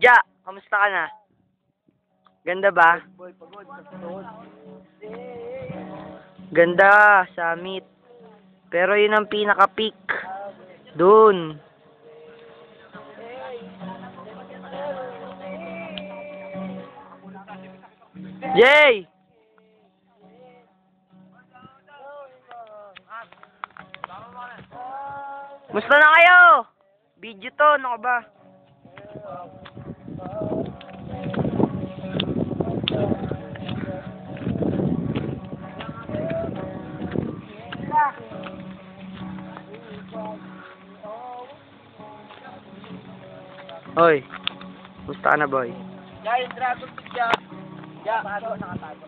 Ja, kamusta ka na? Ganda ba? Ganda, summit. Pero yun ang pinaka-peak. Doon. Jay! Musta na kayo? Video to, ano ka ba? Hoy, musta ka na, boy? Guys, dragon pizza. Ya, paano nakatago?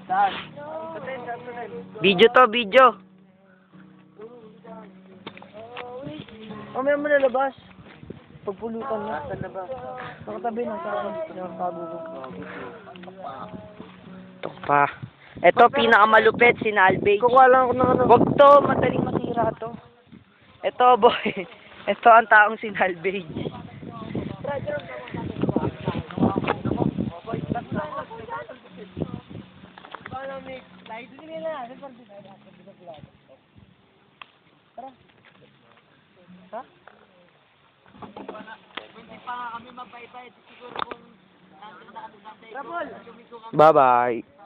Saan? Video to, video. Mamaya mo nalabas. Pagpulutan na. Saan na ba? Nakatabi na sa akin. Nakatago ko. Ito pa. Ito, pinakamalupit, si Nalbay. Kukuha lang ako ng ano. Wag to, madaling masira to. Ito, boy. Ito ang taong si Nalbay. Ha? Hindi pa nga kami magpaypay. Siguro kung nandun na kami dati. Bye-bye.